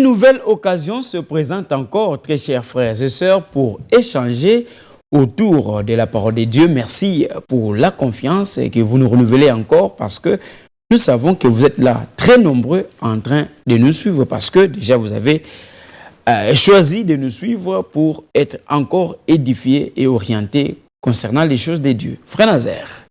nouvelle occasion se présente encore, très chers frères et sœurs, pour échanger autour de la parole de Dieu. Merci pour la confiance que vous nous renouvelez encore, parce que nous savons que vous êtes là, très nombreux, en train de nous suivre, parce que déjà vous avez choisi de nous suivre pour être encore édifiés et orientés concernant les choses de Dieu. Frère Nazaire,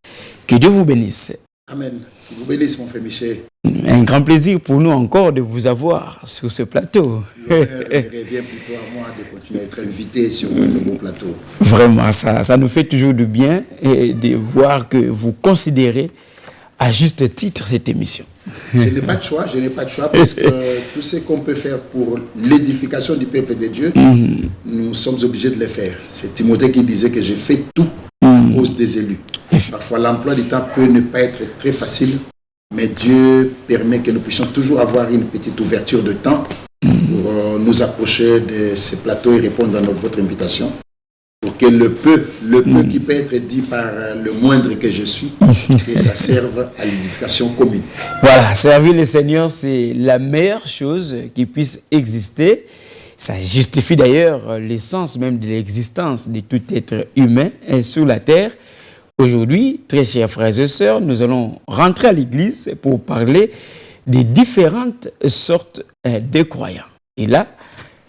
que Dieu vous bénisse. Amen. Que vous bénisse, mon frère Michel. Un grand plaisir pour nous encore de vous avoir sur ce plateau. L'honneur revient plutôt à moi de continuer à être invité sur le nouveau plateau. Vraiment, ça nous fait toujours du bien et de voir que vous considérez à juste titre cette émission. Je n'ai pas de choix, parce que tout ce qu'on peut faire pour l'édification du peuple de Dieu, nous sommes obligés de le faire. C'est Timothée qui disait que j'ai fait tout à cause des élus. Parfois, l'emploi du temps peut ne pas être très facile, mais Dieu permet que nous puissions toujours avoir une petite ouverture de temps pour nous approcher de ces plateaux et répondre à votre invitation, pour que le peu qui peut être dit par le moindre que je suis, que ça serve à l'édification commune. Voilà, servir le Seigneur, c'est la meilleure chose qui puisse exister. Ça justifie d'ailleurs l'essence même de l'existence de tout être humain sur la terre. Aujourd'hui, très chers frères et sœurs, nous allons rentrer à l'église pour parler des différentes sortes de croyants. Et là,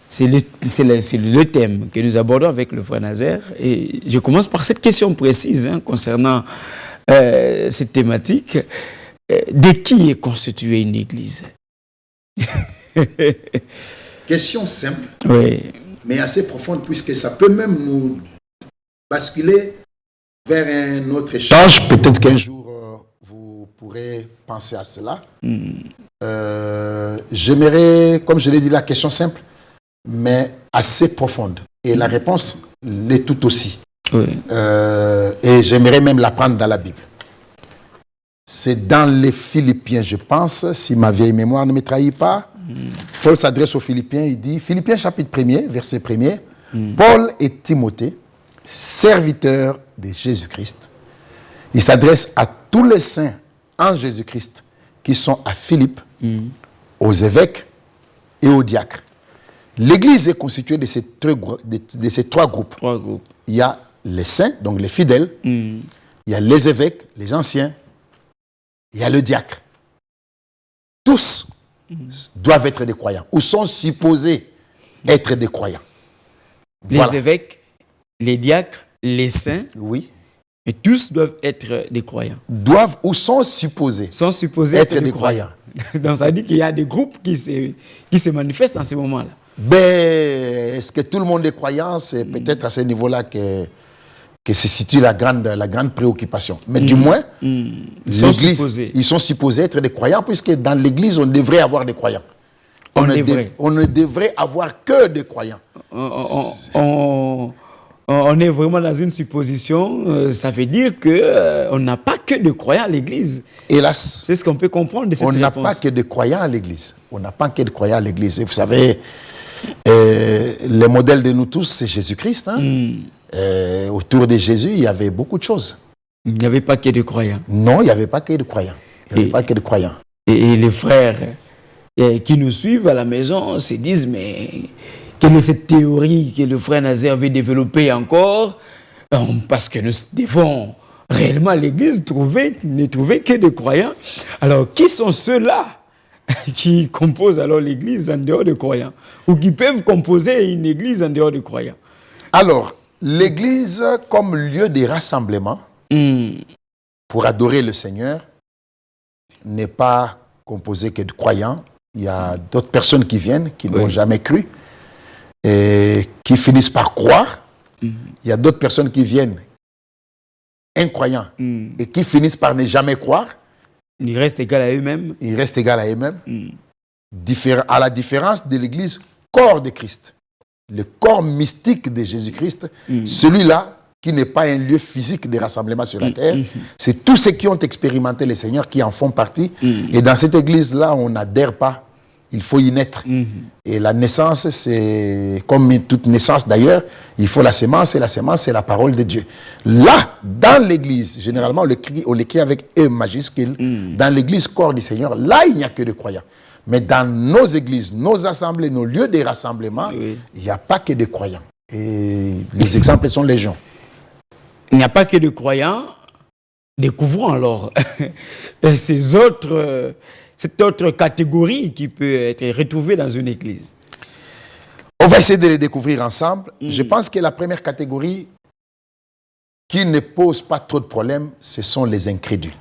c'est le thème que nous abordons avec le frère Nazaire. Et je commence par cette question précise concernant cette thématique. De qui est constituée une église? Question simple, oui, mais assez profonde, puisque ça peut même nous basculer vers un autre échange. Peut-être qu'un jour, vous pourrez penser à cela. J'aimerais, comme je l'ai dit, la question simple, mais assez profonde. Et la réponse l'est tout aussi. oui. Et j'aimerais même la prendre dans la Bible. C'est dans les Philippiens, je pense, si ma vieille mémoire ne me trahit pas. Paul s'adresse aux Philippiens, il dit, Philippiens chapitre 1er, verset 1er, Paul et Timothée, serviteurs de Jésus-Christ. Il s'adresse à tous les saints en Jésus-Christ qui sont à Philippe, aux évêques et aux diacres. L'Église est constituée de ces trois groupes. Il y a les saints, donc les fidèles, il y a les évêques, les anciens, il y a le diacre. Tous doivent être des croyants, ou sont supposés être des croyants. Les évêques, les diacres, les saints, oui, et tous doivent être des croyants. Doivent ou sont supposés être des croyants. Donc ça dit qu'il y a des groupes qui se manifestent en ce moment-là. Ben, est-ce que tout le monde est croyant? C'est peut-être à ce niveau-là que se situe la grande préoccupation. Mais du moins, ils sont supposés être des croyants, puisque dans l'Église, on devrait avoir des croyants. On ne devrait avoir que des croyants. On est vraiment dans une supposition. Ça veut dire qu'on n'a pas que de croyants à l'Église. Hélas, c'est ce qu'on peut comprendre de cette réponse. On n'a pas que de croyants à l'Église. On n'a pas que de croyants à l'Église. Et vous savez, le modèle de nous tous, c'est Jésus-Christ. Autour de Jésus, il y avait beaucoup de choses. Il n'y avait pas que de croyants. Non, il n'y avait pas que de croyants. Et les frères qui nous suivent à la maison se disent, mais quelle est cette théorie que le frère Nazaire veut développer encore? Parce que nous devons réellement l'Église ne trouver que des croyants. Alors, qui sont ceux-là qui composent alors l'Église en dehors de croyants? Ou qui peuvent composer une Église en dehors de croyants? Alors, l'Église comme lieu de rassemblement pour adorer le Seigneur n'est pas composée que de croyants. Il y a d'autres personnes qui viennent, qui n'ont jamais cru et qui finissent par croire. Il y a d'autres personnes qui viennent incroyants et qui finissent par ne jamais croire. Ils restent égaux à eux-mêmes. À la différence de l'Église, corps de Christ. Le corps mystique de Jésus-Christ, celui-là qui n'est pas un lieu physique de rassemblement sur la terre, c'est tous ceux qui ont expérimenté le Seigneur qui en font partie. Et dans cette Église-là, on n'adhère pas. Il faut y naître. Et la naissance, c'est comme toute naissance d'ailleurs, il faut la semence, et la semence, c'est la parole de Dieu. Là, dans l'Église, généralement, on l'écrit avec E majuscule, dans l'Église corps du Seigneur, là, il n'y a que des croyants. Mais dans nos églises, nos assemblées, nos lieux de rassemblement, il n'y a pas que des croyants. Et les exemples sont légion. Il n'y a pas que de croyants. Découvrons alors cette autre catégorie qui peut être retrouvée dans une église. On va essayer de les découvrir ensemble. Je pense que la première catégorie qui ne pose pas trop de problèmes, ce sont les incrédules.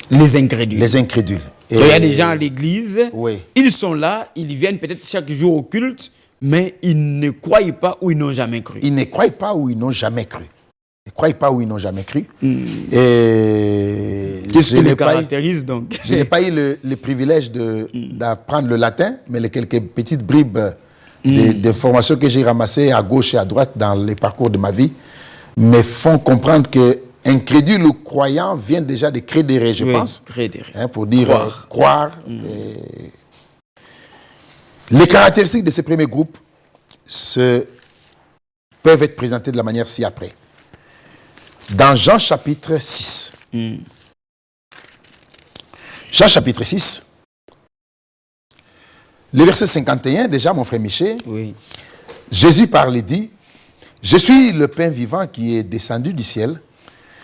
Les incrédules. Les incrédules. Il y a des gens à l'église, oui. Ils sont là, ils viennent peut-être chaque jour au culte, mais ils ne croient pas ou ils n'ont jamais cru. Ils ne croient pas ou ils n'ont jamais cru. Ils ne croient pas ou ils n'ont jamais cru. Et qu'est-ce qui les caractérise donc? Je n'ai pas eu le privilège d'apprendre le latin, mais les quelques petites bribes de formations que j'ai ramassées à gauche et à droite dans les parcours de ma vie me font comprendre que incrédule ou croyant vient déjà de crédere, je pense. Crédere. Pour dire croire. Les caractéristiques de ces premiers groupes peuvent être présentées de la manière ci-après. Dans Jean chapitre 6. Jean chapitre 6. Le verset 51, déjà, mon frère Michel. Oui. Jésus parle et dit, « Je suis le pain vivant qui est descendu du ciel.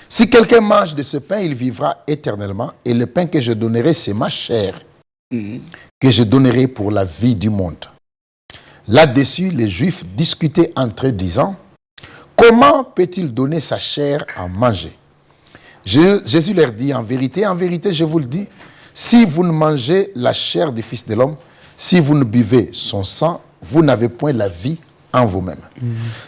Si quelqu'un mange de ce pain, il vivra éternellement. Et le pain que je donnerai, c'est ma chair, que je donnerai pour la vie du monde. » Là-dessus, les Juifs discutaient entre eux, disant, « Comment peut-il donner sa chair à manger ?» Jésus leur dit, en vérité, je vous le dis, si vous ne mangez la chair du Fils de l'homme, si vous ne buvez son sang, vous n'avez point la vie en vous-même.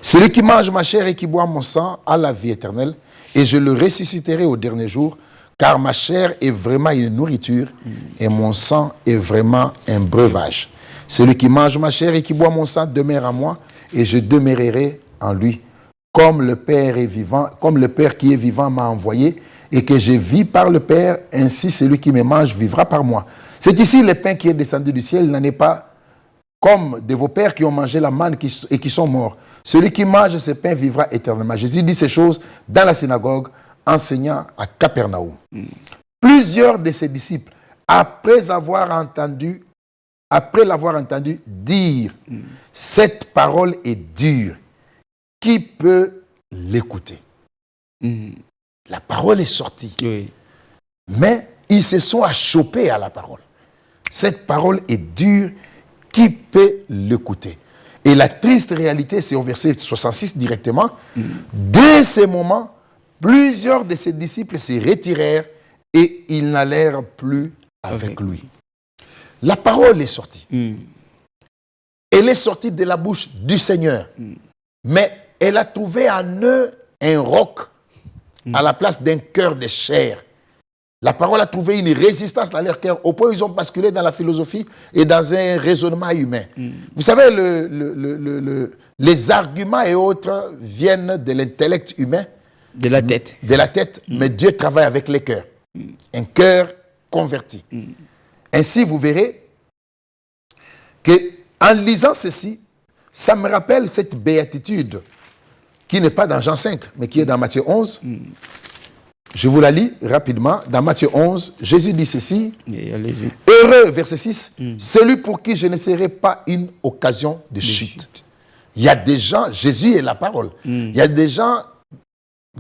Celui qui mange ma chair et qui boit mon sang a la vie éternelle, et je le ressusciterai au dernier jour, car ma chair est vraiment une nourriture, et mon sang est vraiment un breuvage. Celui qui mange ma chair et qui boit mon sang demeure en moi, et je demeurerai en lui. Comme le Père est vivant, comme le Père qui est vivant m'a envoyé, et que je vis par le Père, ainsi celui qui me mange vivra par moi. C'est ici le pain qui est descendu du ciel, il n'en est pas comme de vos pères qui ont mangé la manne et qui sont morts. Celui qui mange ce pain vivra éternellement. Jésus dit ces choses dans la synagogue, enseignant à Capernaum. Plusieurs de ses disciples, après l'avoir entendu dire, cette parole est dure, qui peut l'écouter? La parole est sortie. Oui. Mais ils se sont achoppés à la parole. Cette parole est dure, qui peut l'écouter? Et la triste réalité, c'est au verset 66 directement. Dès ce moment, plusieurs de ses disciples se retirèrent et ils n'allèrent plus avec lui. La parole est sortie. Elle est sortie de la bouche du Seigneur. Mais elle a trouvé en eux un roc à la place d'un cœur de chair. La parole a trouvé une résistance dans leur cœur, au point où ils ont basculé dans la philosophie et dans un raisonnement humain. Vous savez, les arguments et autres viennent de l'intellect humain. De la tête. De la tête, mais Dieu travaille avec les cœurs. Un cœur converti. Ainsi, vous verrez qu'en lisant ceci, ça me rappelle cette béatitude qui n'est pas dans Jean 5, mais qui est dans Matthieu 11. Je vous la lis rapidement. Dans Matthieu 11, Jésus dit ceci. Allez-y. Heureux, verset 6, celui pour qui je ne serai pas une occasion de chute. Il y a des gens, Jésus est la parole. Il y a des gens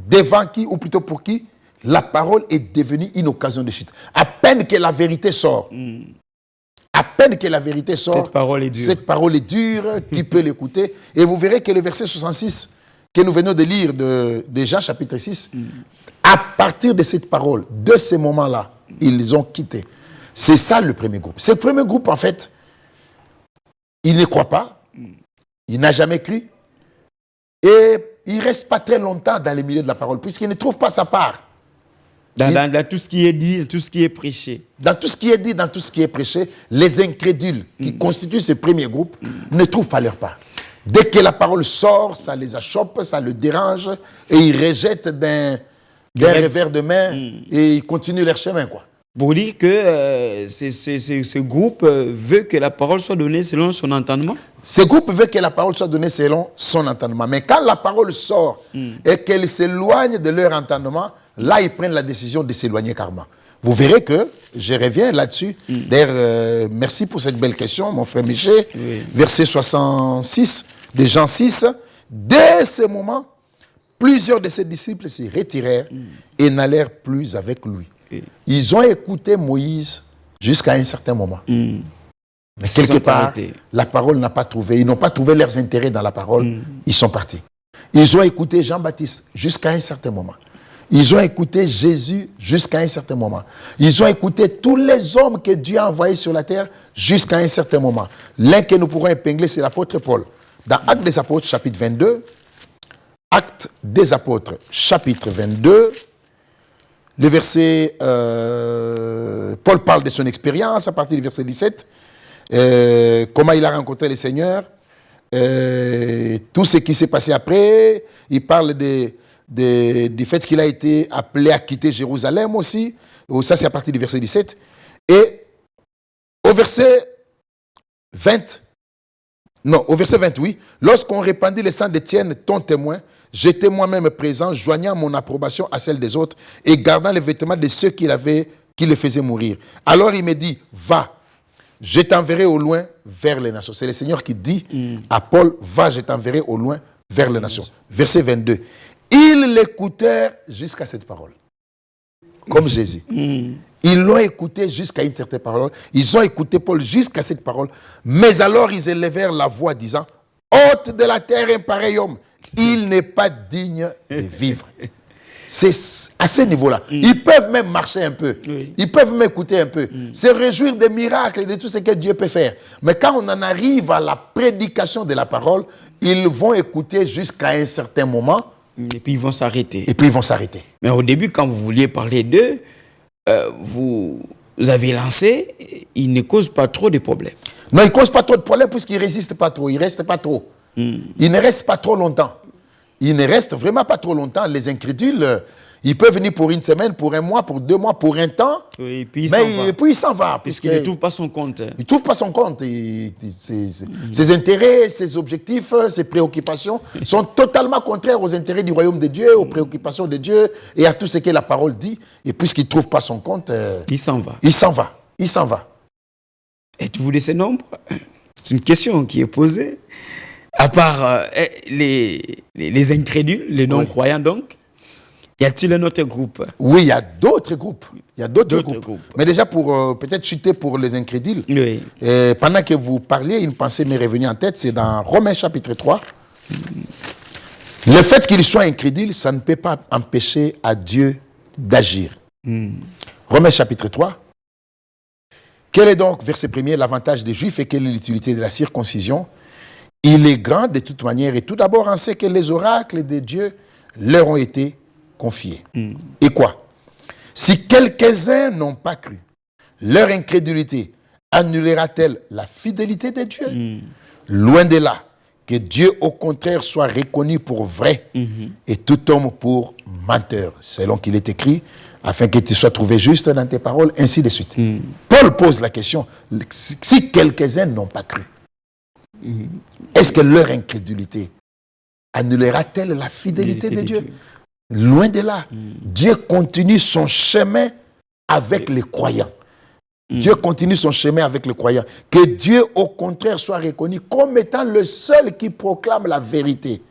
devant qui, ou plutôt pour qui, la parole est devenue une occasion de chute. À peine que la vérité sort. À peine que la vérité sort. Cette parole est dure. Cette parole est dure, qui peut l'écouter? Et vous verrez que le verset 66 que nous venons de lire de Jean chapitre 6, à partir de cette parole, de ces moments-là, ils ont quitté. C'est ça le premier groupe. Ce premier groupe, en fait, il ne croit pas, il n'a jamais cru, et il ne reste pas très longtemps dans les milieux de la parole, puisqu'il ne trouve pas sa part. Dans tout ce qui est dit, tout ce qui est prêché. Dans tout ce qui est dit, dans tout ce qui est prêché, les incrédules qui constituent ce premier groupe ne trouvent pas leur part. Dès que la parole sort, ça les achoppe, ça le dérange, et ils rejettent d'un revers de main et ils continuent leur chemin, quoi. Pour dire que ce groupe veut que la parole soit donnée selon son entendement. Ce groupe veut que la parole soit donnée selon son entendement. Mais quand la parole sort et qu'elle s'éloigne de leur entendement, là, ils prennent la décision de s'éloigner carrément. Vous verrez que je reviens là-dessus. D'ailleurs, merci pour cette belle question, mon frère Michel. Oui. Verset 66 de Jean 6. Dès ce moment, plusieurs de ses disciples se retirèrent et n'allèrent plus avec lui. Ils ont écouté Moïse jusqu'à un certain moment. Mais quelque part, la parole n'a pas trouvé. Ils n'ont pas trouvé leurs intérêts dans la parole. Ils sont partis. Ils ont écouté Jean-Baptiste jusqu'à un certain moment. Ils ont écouté Jésus jusqu'à un certain moment. Ils ont écouté tous les hommes que Dieu a envoyés sur la terre jusqu'à un certain moment. L'un que nous pourrons épingler, c'est l'apôtre Paul. Dans Actes des Apôtres, chapitre 22, Actes des Apôtres, chapitre 22, le verset, Paul parle de son expérience à partir du verset 17, comment il a rencontré le Seigneur, tout ce qui s'est passé après. Il parle du fait qu'il a été appelé à quitter Jérusalem aussi. Ça, c'est à partir du verset 17. Et au verset 20, au verset 28, lorsqu'on répandit le sang d'Étienne, ton témoin, j'étais moi-même présent, joignant mon approbation à celle des autres et gardant les vêtements de ceux qui le faisaient mourir. Alors il me dit, va, je t'enverrai au loin vers les nations. C'est le Seigneur qui dit à Paul, va, je t'enverrai au loin vers les nations. Verset 22. Ils l'écoutèrent jusqu'à cette parole. Comme Jésus. Ils l'ont écouté jusqu'à une certaine parole. Ils ont écouté Paul jusqu'à cette parole. Mais alors ils élevèrent la voix disant, hôte de la terre un pareil homme, il n'est pas digne de vivre. C'est à ce niveau-là. Ils peuvent même marcher un peu. Ils peuvent m'écouter un peu. Se réjouir des miracles et de tout ce que Dieu peut faire. Mais quand on en arrive à la prédication de la parole, ils vont écouter jusqu'à un certain moment. Et puis ils vont s'arrêter. Mais au début, quand vous vouliez parler d'eux, vous avez lancé, ils ne causent pas trop de problèmes. Non, ils ne causent pas trop de problèmes puisqu'ils ne résistent pas trop. Ils ne restent pas trop. Ils ne restent pas trop longtemps. Ils ne restent vraiment pas trop longtemps. Les incrédules, ils peuvent venir pour une semaine, pour un mois, pour 2 mois, pour un temps. Oui, et puis il s'en va. Puisqu'il ne trouve pas son compte. Il ne trouve pas son compte. Ses intérêts, ses objectifs, ses préoccupations sont totalement contraires aux intérêts du royaume de Dieu, aux préoccupations de Dieu et à tout ce que la parole dit. Et puisqu'il ne trouve pas son compte, il s'en va. Il s'en va. Êtes-vous de ces nombres? C'est une question qui est posée. À part les incrédules, les non-croyants donc, y a-t-il un autre groupe? Oui, il y a d'autres groupes. Mais déjà, pour peut-être chuter pour les incrédules, pendant que vous parliez, une pensée m'est revenue en tête, c'est dans Romains chapitre 3. Le fait qu'ils soient incrédules, ça ne peut pas empêcher à Dieu d'agir. Romains chapitre 3. Quel est donc, verset 1er, l'avantage des Juifs et quelle est l'utilité de la circoncision? Il est grand de toute manière et tout d'abord on sait que les oracles de Dieu leur ont été confiés. Et quoi? Si quelques-uns n'ont pas cru, leur incrédulité annulera-t-elle la fidélité de Dieu? Loin de là, que Dieu au contraire soit reconnu pour vrai et tout homme pour menteur, selon qu'il est écrit, afin que tu sois trouvé juste dans tes paroles, ainsi de suite. Paul pose la question, si quelques-uns n'ont pas cru, est-ce que leur incrédulité annulera-t-elle la fidélité de Dieu? Loin de là. Dieu continue son chemin avec les croyants. Dieu continue son chemin avec les croyants. Que Dieu, au contraire, soit reconnu comme étant le seul qui proclame la vérité.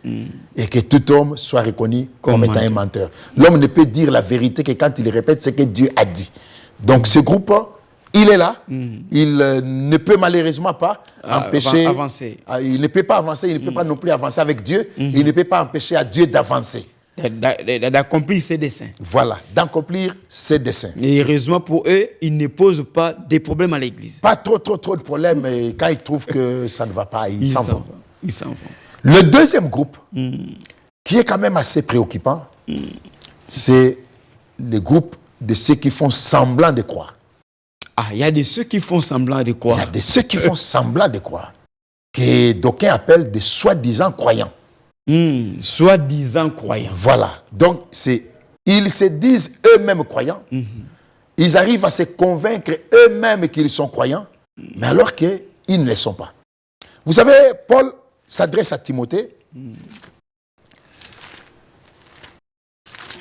Et que tout homme soit reconnu comme étant un menteur. L'homme ne peut dire la vérité que quand il répète ce que Dieu a dit. Donc ce groupe, il est là. Il ne peut malheureusement pas empêcher... avancer. Il ne peut pas avancer, il ne peut pas non plus avancer avec Dieu. Il ne peut pas empêcher à Dieu d'avancer. D'accomplir ses desseins. Voilà, d'accomplir ses desseins. Et heureusement pour eux, ils ne posent pas des problèmes à l'église. Pas trop de problèmes. Et quand ils trouvent que ça ne va pas, ils s'en vont. Ils s'en vont. Le deuxième groupe, qui est quand même assez préoccupant, c'est le groupe de ceux qui font semblant de croire. Ah, il y a de ceux qui font semblant de croire. Il y a de ceux qui font semblant de croire. Que d'aucuns appellent des soi-disant croyants. Soi-disant croyants. Voilà. Donc, ils se disent eux-mêmes croyants. Ils arrivent à se convaincre eux-mêmes qu'ils sont croyants, mais alors qu'ils ne le sont pas. Vous savez, Paul s'adresse à Timothée.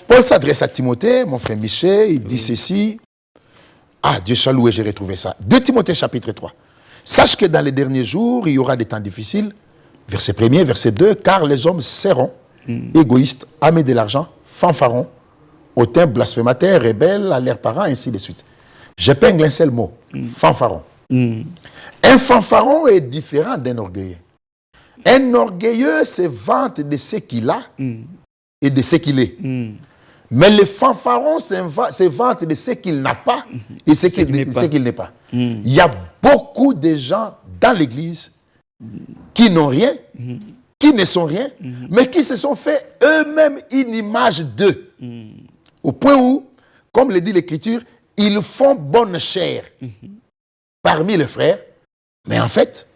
Paul s'adresse à Timothée, mon frère Michel, il dit ceci. Ah, Dieu soit loué, j'ai retrouvé ça. 2 Timothée chapitre 3. Sache que dans les derniers jours, il y aura des temps difficiles. Verset 1er, verset 2. Car les hommes seront égoïstes, amis de l'argent, fanfarons, hautains, blasphémateurs, rebelles à leurs parents, ainsi de suite. J'épingle un seul mot, fanfaron. Un fanfaron est différent d'un orgueilleux. Un orgueilleux se vante de ce qu'il a et de ce qu'il est. Mais le fanfaron se vante de ce qu'il n'a pas et ce qu'il n'est pas. Il y a beaucoup de gens dans l'église qui n'ont rien, qui ne sont rien, mais qui se sont fait eux-mêmes une image d'eux. Au point où, comme le dit l'Écriture, ils font bonne chère parmi les frères, mais en fait,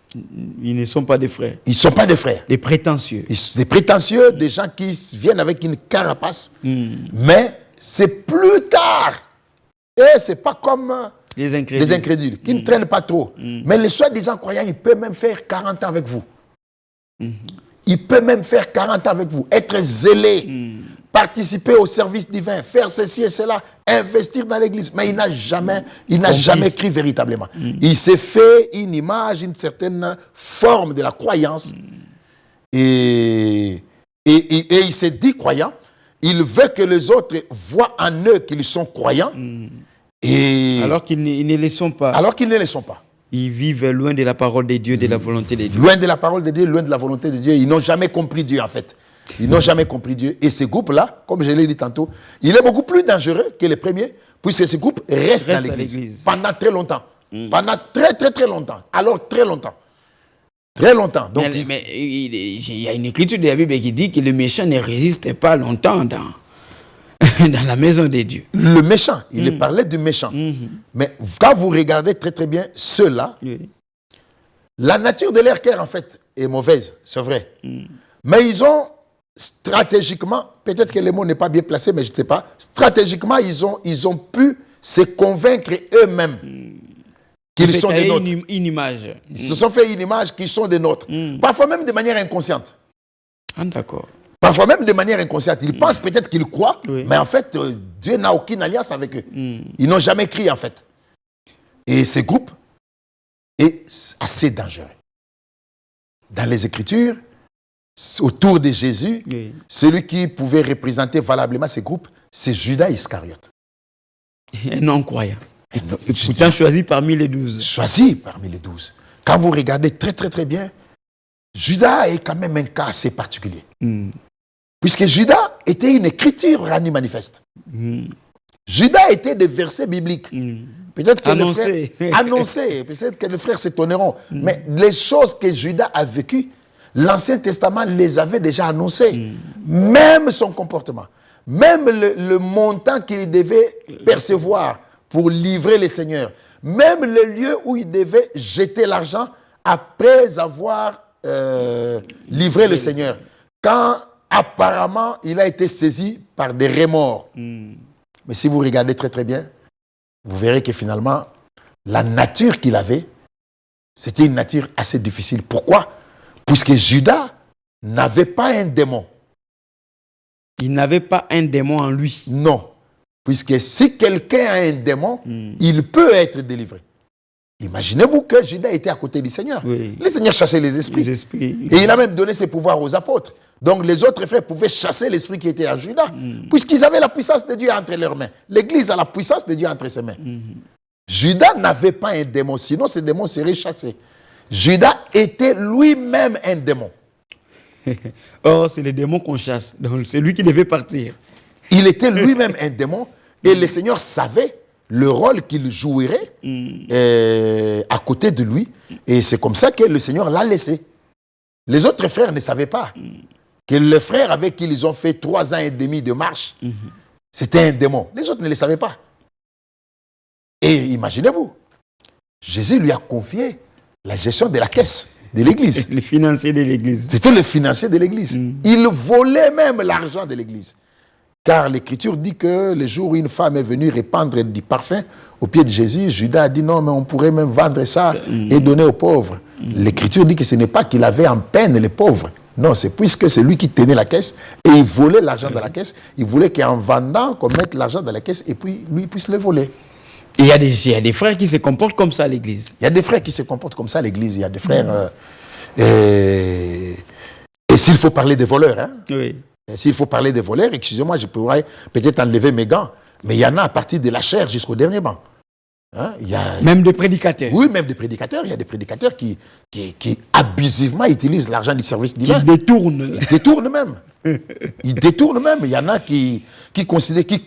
ils ne sont pas des frères. Ils ne sont pas des frères. Des prétentieux. Des prétentieux, des gens qui viennent avec une carapace. Mais c'est plus tard. Et ce n'est pas comme les incrédules qui ne traînent pas trop. Mais les soi-disant croyants, ils peuvent même faire 40 ans avec vous. Ils peuvent même faire 40 ans avec vous. Être zélé, participer au service divin, faire ceci et cela, investir dans l'église. Mais il n'a jamais cru véritablement. Il s'est fait une image, une certaine forme de la croyance. Et il s'est dit croyant. Il veut que les autres voient en eux qu'ils sont croyants. Alors qu'ils ne le sont pas. Alors qu'ils ne le sont pas. Ils vivent loin de la parole de Dieu, de la volonté de Dieu. Loin de la parole de Dieu, loin de la volonté de Dieu. Ils n'ont jamais compris Dieu en fait. Ils n'ont jamais compris Dieu. Et ce groupe-là, comme je l'ai dit tantôt, il est beaucoup plus dangereux que les premiers, puisque ce groupe reste dans l'église pendant très longtemps. Pendant très, très, très longtemps. Alors, très longtemps. Très longtemps. Donc, mais il y a une écriture de la Bible qui dit que le méchant ne résiste pas longtemps dans la maison de Dieu. Le méchant, il parlait du méchant. Mais quand vous regardez très, très bien ceux-là, la nature de leur cœur, en fait, est mauvaise, c'est vrai. Mais ils ont stratégiquement, peut-être que le mot n'est pas bien placé, mais je ne sais pas, stratégiquement, ils ont pu se convaincre eux-mêmes qu'ils sont des nôtres. Une image. Ils se sont fait une image qu'ils sont des nôtres. Parfois même de manière inconsciente. Ah, d'accord. Parfois même de manière inconsciente. Ils pensent peut-être qu'ils croient, mais en fait, Dieu n'a aucune alliance avec eux. Ils n'ont jamais crié, en fait. Et ce groupe est assez dangereux. Dans les Écritures, autour de Jésus, celui qui pouvait représenter valablement ces groupes, c'est Judas Iscariote. Un non-croyant. Pourtant choisi parmi les 12. Choisi parmi les 12. Quand vous regardez très très très bien, Judas est quand même un cas assez particulier. Puisque Judas était une écriture rendue manifeste. Judas était des versets bibliques. Peut-être que annoncé. Peut-être que les frères s'étonneront. Mais les choses que Judas a vécues, l'Ancien Testament les avait déjà annoncées. Même son comportement. Même le montant qu'il devait percevoir pour livrer les seigneurs. Même le lieu où il devait jeter l'argent après avoir livré le Seigneur. Quand apparemment il a été saisi par des remords. Mais si vous regardez très très bien, vous verrez que finalement, la nature qu'il avait, c'était une nature assez difficile. Pourquoi? Puisque Judas n'avait pas un démon. Il n'avait pas un démon en lui. Non. Puisque si quelqu'un a un démon, il peut être délivré. Imaginez-vous que Judas était à côté du Seigneur. Le Seigneur chassait les esprits. Et il a même donné ses pouvoirs aux apôtres. Donc les autres frères pouvaient chasser l'esprit qui était à Judas, puisqu'ils avaient la puissance de Dieu entre leurs mains. L'Église a la puissance de Dieu entre ses mains. Judas n'avait pas un démon, sinon ce démon serait chassé. Judas était lui-même un démon. Or, c'est les démons qu'on chasse. Donc c'est lui qui devait partir. Il était lui-même un démon et le Seigneur savait le rôle qu'il jouerait à côté de lui. Et c'est comme ça que le Seigneur l'a laissé. Les autres frères ne savaient pas que le frère avec qui ils ont fait 3 ans et demi de marche, c'était un démon. Les autres ne le savaient pas. Et imaginez-vous, Jésus lui a confié la gestion de la caisse de l'église. Le financier de l'église. C'était le financier de l'église. Il volait même l'argent de l'église. Car l'Écriture dit que le jour où une femme est venue répandre du parfum au pied de Jésus, Judas a dit non, mais on pourrait même vendre ça et donner aux pauvres. L'Écriture dit que ce n'est pas qu'il avait en peine les pauvres. Non, c'est puisque c'est lui qui tenait la caisse et il volait l'argent dans la caisse. Il voulait qu'en vendant, qu'on mette l'argent dans la caisse et puis lui puisse le voler. Et il y a des frères qui se comportent comme ça à l'église. Il y a des frères qui se comportent comme ça à l'église. Il y a des frères... et s'il faut parler des voleurs, hein? Oui. S'il faut parler des voleurs, excusez-moi, je pourrais peut-être enlever mes gants, mais il y en a à partir de la chair jusqu'au dernier banc. Hein? Même des prédicateurs. Oui, même des prédicateurs. Il y a des prédicateurs qui abusivement utilisent l'argent du service divin. Qui détournent. Ils détournent même. Ils détournent même. Il y en a qui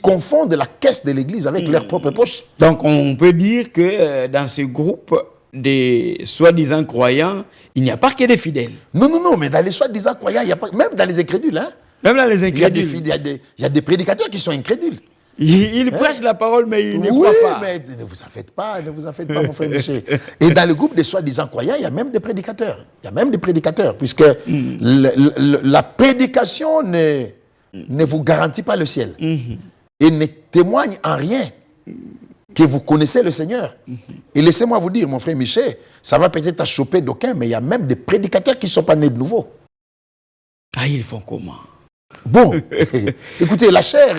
confondent la caisse de l'église avec leur propre poche. Donc on peut dire que dans ce groupe des soi-disant croyants, il n'y a pas que des fidèles. Non, mais dans les soi-disant croyants, il y a pas, même dans les incrédules. Hein, même dans les incrédules. Il y a des prédicateurs qui sont incrédules. Ils prêchent la parole, mais ils ne croient pas. Mais ne vous en faites pas, mon frère Michel. Et dans le groupe des soi-disant croyants, il y a même des prédicateurs. Puisque la prédication ne vous garantit pas le ciel. Et ne témoigne en rien que vous connaissez le Seigneur. Et laissez-moi vous dire, mon frère Michel, ça va peut-être choper d'aucuns, mais il y a même des prédicateurs qui ne sont pas nés de nouveau. Ah, ils font comment? Bon, écoutez, la chair,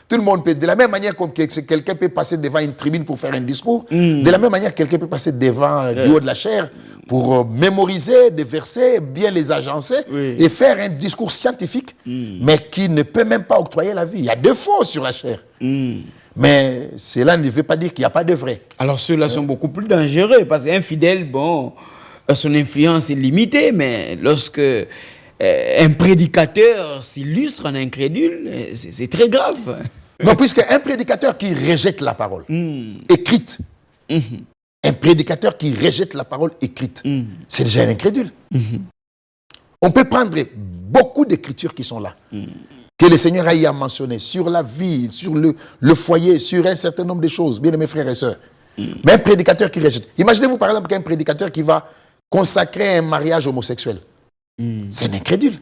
tout le monde peut, de la même manière que quelqu'un peut passer devant une tribune pour faire un discours, de la même manière quelqu'un peut passer devant du haut de la chair pour mémoriser des versets, bien les agencer et faire un discours scientifique, mais qui ne peut même pas octroyer la vie. Il y a deux faux sur la chair. Mais cela ne veut pas dire qu'il n'y a pas de vrai. Alors ceux-là sont beaucoup plus dangereux, parce qu'un fidèle, bon, son influence est limitée, mais lorsque un prédicateur s'illustre en incrédule, c'est très grave. Non, puisque un prédicateur qui rejette la parole écrite, un prédicateur qui rejette la parole écrite, c'est déjà un incrédule. On peut prendre beaucoup d'écritures qui sont là, que le Seigneur a y a mentionné sur la vie, sur le foyer, sur un certain nombre de choses, bien mes frères et sœurs. Mais un prédicateur qui rejette. Imaginez-vous par exemple qu'un prédicateur qui va consacrer un mariage homosexuel. C'est un incrédule.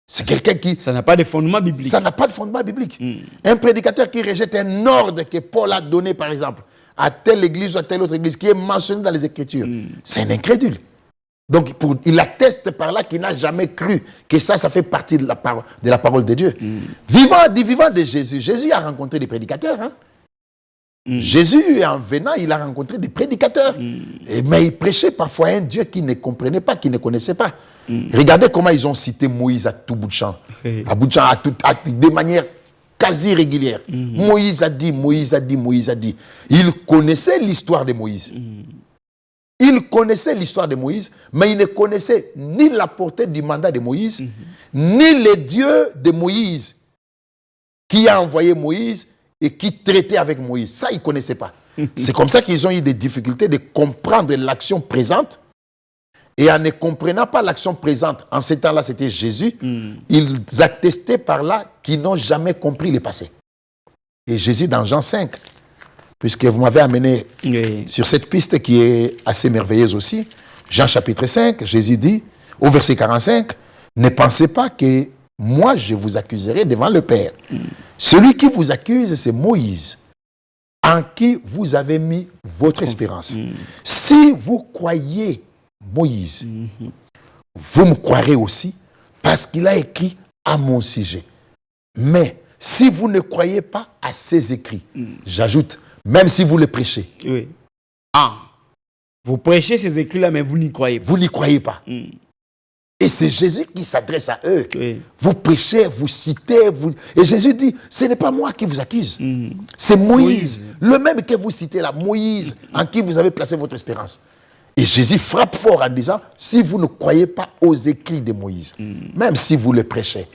C'est quelqu'un qui... Ça n'a pas de fondement biblique. Ça n'a pas de fondement biblique. Un prédicateur qui rejette un ordre que Paul a donné, par exemple, à telle église ou à telle autre église, qui est mentionné dans les Écritures, c'est un incrédule. Donc, il atteste par là qu'il n'a jamais cru que ça fait partie de la parole de Dieu. Vivant de Jésus, Jésus a rencontré des prédicateurs. Hein? Jésus, en venant, il a rencontré des prédicateurs. Mais il prêchait parfois un Dieu qu'il ne comprenait pas, qu'il ne connaissait pas. Regardez comment ils ont cité Moïse à tout bout de champ. À bout de champ, de manière quasi régulière. Moïse a dit, Moïse a dit, Moïse a dit. Il connaissait l'histoire de Moïse. Il connaissait l'histoire de Moïse, mais il ne connaissait ni la portée du mandat de Moïse, ni le Dieu de Moïse qui a envoyé Moïse et qui traitait avec Moïse. Ça, ils ne connaissaient pas. C'est comme ça qu'ils ont eu des difficultés de comprendre l'action présente. Et en ne comprenant pas l'action présente, en ce temps-là, c'était Jésus, ils attestaient par là qu'ils n'ont jamais compris le passé. Et Jésus, dans Jean 5, puisque vous m'avez amené sur cette piste qui est assez merveilleuse aussi, Jean chapitre 5, Jésus dit, au verset 45, « Ne pensez pas que moi, je vous accuserai devant le Père. Celui qui vous accuse, c'est Moïse, en qui vous avez mis votre espérance. Si vous croyez Moïse, vous me croirez aussi, parce qu'il a écrit à mon sujet. Mais si vous ne croyez pas à ses écrits, j'ajoute, même si vous le prêchez. Oui. Ah, vous prêchez ces écrits-là, mais vous n'y croyez pas. Vous n'y croyez pas. Et c'est Jésus qui s'adresse à eux. Vous prêchez, vous citez. Et Jésus dit, ce n'est pas moi qui vous accuse. C'est Moïse, le même que vous citez là, Moïse, en qui vous avez placé votre espérance. Et Jésus frappe fort en disant, si vous ne croyez pas aux écrits de Moïse, même si vous le prêchez,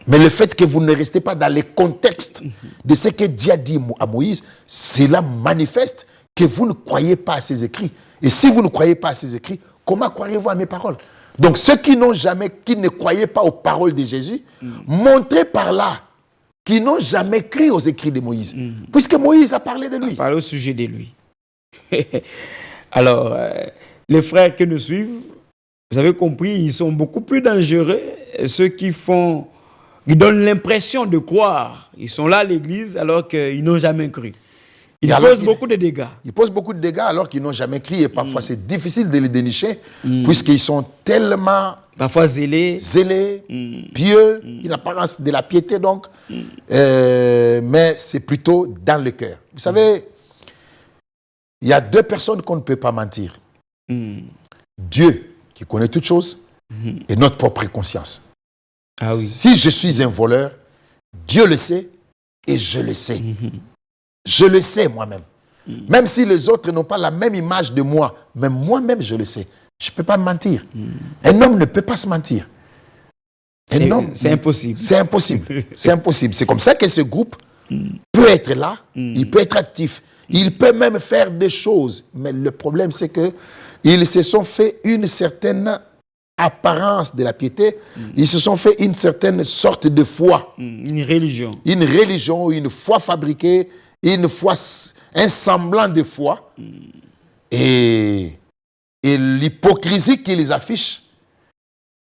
mais le fait que vous ne restez pas dans le contexte de ce que Dieu a dit à Moïse, cela manifeste que vous ne croyez pas à ses écrits. Et si vous ne croyez pas à ses écrits, comment croirez-vous à mes paroles? Donc ceux qui ne croyaient pas aux paroles de Jésus, montrez par là qu'ils n'ont jamais cru aux écrits de Moïse. Puisque Moïse a parlé de lui. Il a parlé au sujet de lui. Alors, les frères qui nous suivent, vous avez compris, ils sont beaucoup plus dangereux. Ceux qui donnent l'impression de croire. Ils sont là à l'église alors qu'ils n'ont jamais cru. Ils posent beaucoup de dégâts. Ils posent beaucoup de dégâts alors qu'ils n'ont jamais cru. Et parfois, c'est difficile de les dénicher puisqu'ils sont tellement... Parfois zélés, pieux, une apparence de la piété donc. Mais c'est plutôt dans le cœur. Vous savez, il y a deux personnes qu'on ne peut pas mentir. Dieu, qui connaît toutes choses, et notre propre conscience. Ah oui. Si je suis un voleur, Dieu le sait et je le sais. Je le sais moi-même. Même si les autres n'ont pas la même image de moi, même moi-même je le sais. Je ne peux pas me mentir. Un homme ne peut pas se mentir. C'est impossible. C'est impossible. C'est impossible. C'est comme ça que ce groupe peut être là, il peut être actif, il peut même faire des choses. Mais le problème, c'est qu'ils se sont fait une certaine apparence de la piété, ils se sont fait une certaine sorte de foi. Une religion. Une religion, une foi fabriquée, une foi, un semblant de foi. Et l'hypocrisie qu'ils affichent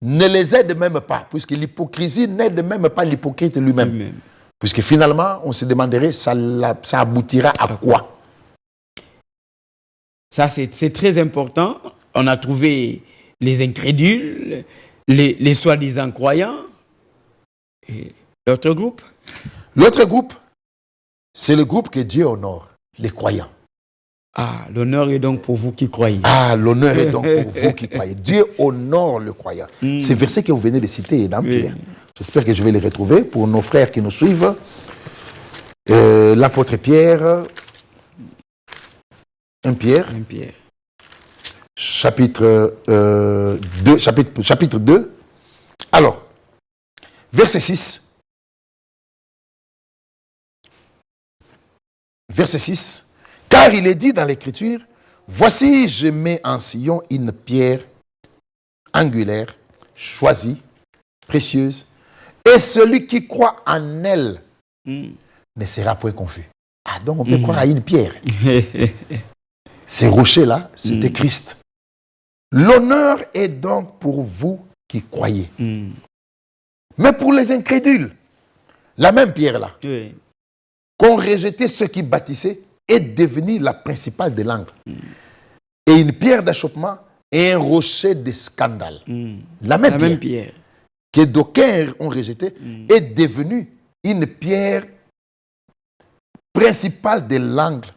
ne les aide même pas, puisque l'hypocrisie n'aide même pas l'hypocrite lui-même. Puisque finalement, on se demanderait, ça aboutira à quoi? Ça, c'est très important. On a trouvé les incrédules, les soi-disant croyants. Et l'autre groupe? L'autre groupe, c'est le groupe que Dieu honore, les croyants. Ah, l'honneur est donc pour vous qui croyez. Ah, l'honneur est donc pour vous qui croyez. Dieu honore le croyant. Ces versets que vous venez de citer dans Pierre. J'espère que je vais les retrouver pour nos frères qui nous suivent. L'apôtre Pierre, 1 Pierre, chapitre 2. Alors, verset 6. Verset 6. Car il est dit dans l'Écriture, voici, je mets en Sion une pierre angulaire, choisie, précieuse, et celui qui croit en elle ne sera point confus. Ah, donc on peut croire à une pierre. Ces rochers-là, c'était Christ. L'honneur est donc pour vous qui croyez. Mais pour les incrédules, la même pierre-là, qu'ont rejeté ceux qui bâtissaient, est devenue la principale de l'angle. Et une pierre d'achoppement et un rocher de scandale. La même pierre que d'aucuns ont rejetée est devenue une pierre principale de l'angle.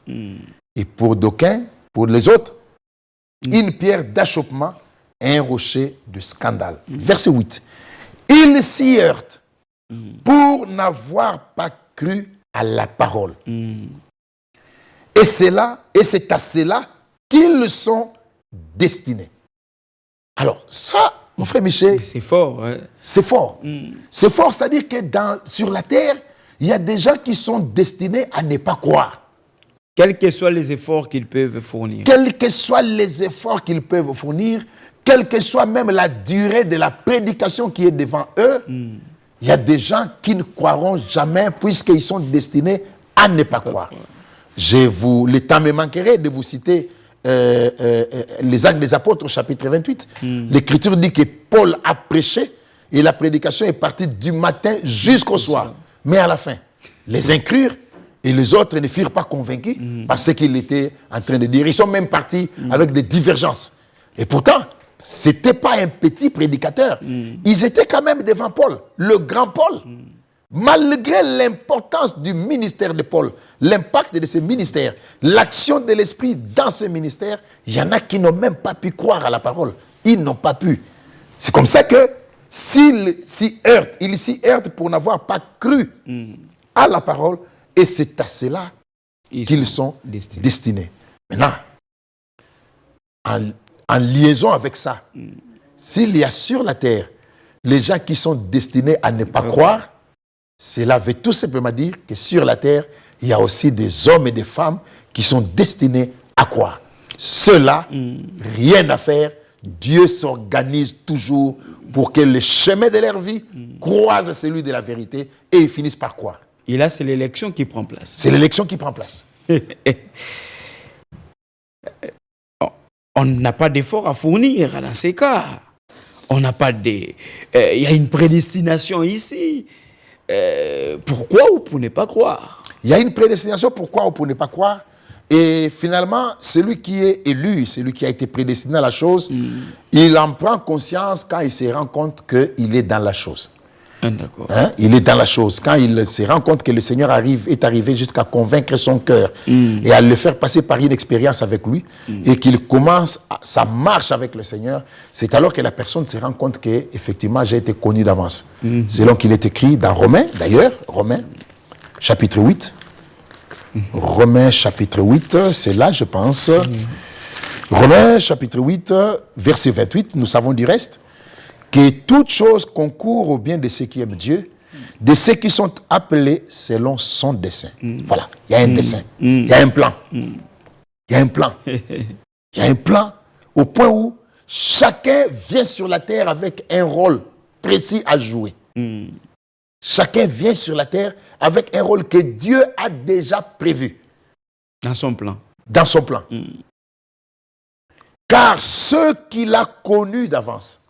Et pour d'aucuns, pour les autres, une pierre d'achoppement et un rocher de scandale. Verset 8. Ils s'y heurtent pour n'avoir pas cru à la parole. Et c'est à cela qu'ils sont destinés. Alors, ça, mon frère Michel... C'est fort. Hein? C'est fort. C'est fort, c'est-à-dire que sur la terre, il y a des gens qui sont destinés à ne pas croire. Quels que soient les efforts qu'ils peuvent fournir. Quels que soient les efforts qu'ils peuvent fournir, quelle que soit même la durée de la prédication qui est devant eux, il y a des gens qui ne croiront jamais puisqu'ils sont destinés à ne pas croire. Le temps me manquerait de vous citer les Actes des Apôtres au chapitre 28. L'Écriture dit que Paul a prêché et la prédication est partie du matin jusqu'au soir. Mais à la fin, les incrurent et les autres ne furent pas convaincus par ce qu'il était en train de dire. Ils sont même partis avec des divergences. Et pourtant, ce n'était pas un petit prédicateur. Ils étaient quand même devant Paul, le grand Paul. Malgré l'importance du ministère de Paul, l'impact de ce ministère, l'action de l'Esprit dans ce ministère, il y en a qui n'ont même pas pu croire à la parole. Ils n'ont pas pu. C'est comme ça que ils s'y heurtent pour n'avoir pas cru à la parole, et c'est à cela qu'ils sont destinés. Maintenant, en liaison avec ça, s'il y a sur la terre les gens qui sont destinés à ne pas croire, cela veut tout simplement dire que sur la terre, il y a aussi des hommes et des femmes qui sont destinés à croire. Ceux-là, rien à faire. Dieu s'organise toujours pour que le chemin de leur vie croise celui de la vérité et ils finissent par croire. Et là, c'est l'élection qui prend place. C'est l'élection qui prend place. On n'a pas d'effort à fournir dans ces cas. On n'a pas de... Il y a une prédestination ici. Pourquoi ou pour ne pas croire? Il y a une prédestination pourquoi ou pour ne pas croire. Et finalement, celui qui est élu, celui qui a été prédestiné à la chose, il en prend conscience quand il se rend compte qu'il est dans la chose. D'accord. Hein? Il est dans la chose. Quand il se rend compte que le Seigneur est arrivé jusqu'à convaincre son cœur et à le faire passer par une expérience avec lui et qu'il commence sa marche avec le Seigneur, c'est alors que la personne se rend compte qu'effectivement, j'ai été connu d'avance. Selon qu'il est écrit dans Romains, d'ailleurs, Romains, chapitre 8. Romains, chapitre 8, c'est là, je pense. Romains, chapitre 8, verset 28, nous savons du reste. Que toute chose concourt au bien de ceux qui aiment Dieu, de ceux qui sont appelés selon son dessein. Voilà, il y a un dessein, il y a un plan. Il y a un plan. Il y a un plan au point où chacun vient sur la terre avec un rôle précis à jouer. Chacun vient sur la terre avec un rôle que Dieu a déjà prévu. Dans son plan. Dans son plan. Car ceux qu'il a connus d'avance,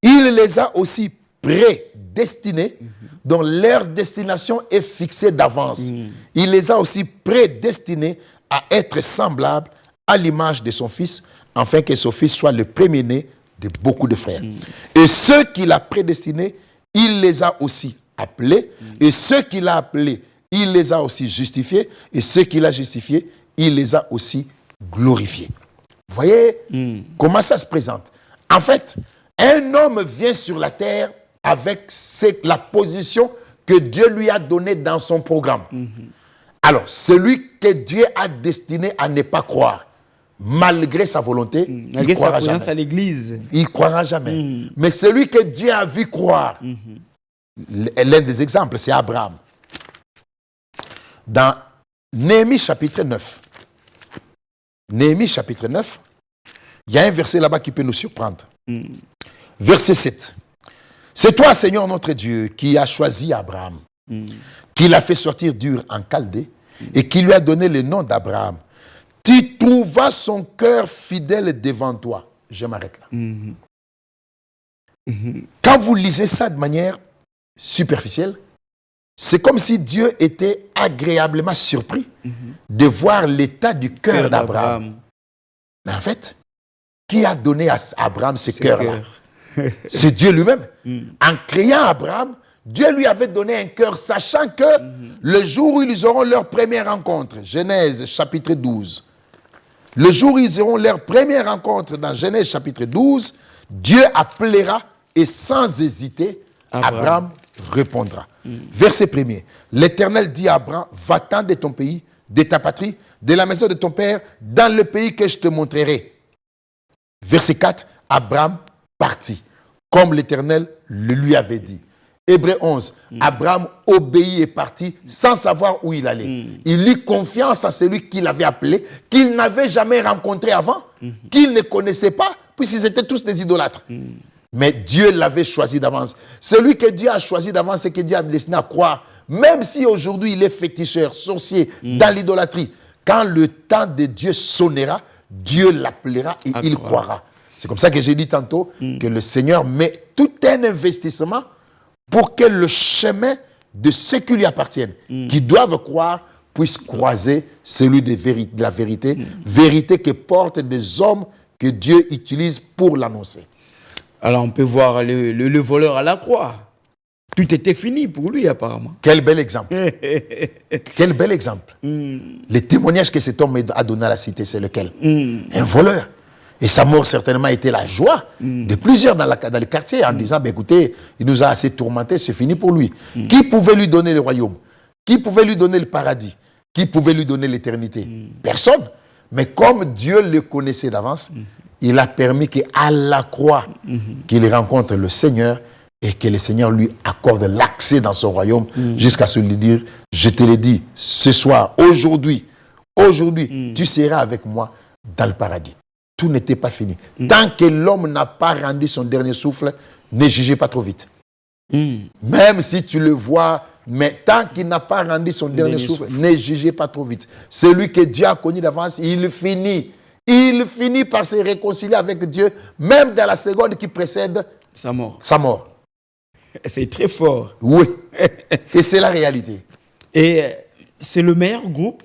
il les a aussi prédestinés, dont leur destination est fixée d'avance. Il les a aussi prédestinés à être semblables à l'image de son Fils, afin que son Fils soit le premier-né de beaucoup de frères. Et ceux qu'il a prédestinés, il les a aussi appelés. Et ceux qu'il a appelés, il les a aussi justifiés. Et ceux qu'il a justifiés, il les a aussi glorifiés. Vous voyez comment ça se présente? En fait, un homme vient sur la terre avec la position que Dieu lui a donnée dans son programme. Alors, celui que Dieu a destiné à ne pas croire, malgré sa volonté, il ne croira jamais. À l'église. Il ne croira jamais. Mais celui que Dieu a vu croire, l'un des exemples, c'est Abraham. Dans Néhémie chapitre 9, Néhémie chapitre 9, il y a un verset là-bas qui peut nous surprendre. Verset 7. C'est toi, Seigneur notre Dieu, qui as choisi Abraham, qui l'a fait sortir d'Ur en Chaldée et qui lui a donné le nom d'Abraham. Tu trouvas son cœur fidèle devant toi. Je m'arrête là. Quand vous lisez ça de manière superficielle, c'est comme si Dieu était agréablement surpris de voir l'état du cœur d'Abraham. Mais en fait, qui a donné à Abraham ce cœur-là? C'est Dieu lui-même. En créant Abraham, Dieu lui avait donné un cœur, sachant que le jour où ils auront leur première rencontre, Genèse chapitre 12, le jour où ils auront leur première rencontre dans Genèse chapitre 12, Dieu appellera et sans hésiter, Abraham répondra. Verset 1er. L'Éternel dit à Abraham, va-t'en de ton pays, de ta patrie, de la maison de ton père, dans le pays que je te montrerai. Verset 4. Abraham partit, comme l'Éternel le lui avait dit. Hébreux 11. Abraham obéit et partit sans savoir où il allait. Il eut confiance à celui qu'il avait appelé, qu'il n'avait jamais rencontré avant, qu'il ne connaissait pas, puisqu'ils étaient tous des idolâtres. Mais Dieu l'avait choisi d'avance. Celui que Dieu a choisi d'avance, c'est que Dieu a destiné à croire. Même si aujourd'hui il est féticheur, sorcier, dans l'idolâtrie, quand le temps de Dieu sonnera, Dieu l'appellera et il croira. C'est comme ça que j'ai dit tantôt que le Seigneur met tout un investissement pour que le chemin de ceux qui lui appartiennent, qui doivent croire, puisse croiser celui de la vérité, vérité que portent des hommes que Dieu utilise pour l'annoncer. Alors on peut voir le voleur à la croix. Tout était fini pour lui apparemment. Quel bel exemple. Quel bel exemple. Le témoignage que cet homme a donné à la cité, c'est lequel? Un voleur. Et sa mort certainement était la joie de plusieurs dans le quartier en disant, écoutez, il nous a assez tourmentés, c'est fini pour lui. Qui pouvait lui donner le royaume? Qui pouvait lui donner le paradis? Qui pouvait lui donner l'éternité? Personne. Mais comme Dieu le connaissait d'avance, il a permis qu'à la croix, qu'il rencontre le Seigneur et que le Seigneur lui accorde l'accès dans son royaume jusqu'à se lui dire, je te l'ai dit, ce soir, aujourd'hui, tu seras avec moi dans le paradis. Tout n'était pas fini. Tant que l'homme n'a pas rendu son dernier souffle, ne jugez pas trop vite. Même si tu le vois, mais tant qu'il n'a pas rendu son dernier souffle, ne jugez pas trop vite. Celui que Dieu a connu d'avance, il finit par se réconcilier avec Dieu, même dans la seconde qui précède sa mort. C'est très fort. Oui. Et c'est la réalité. Et c'est le meilleur groupe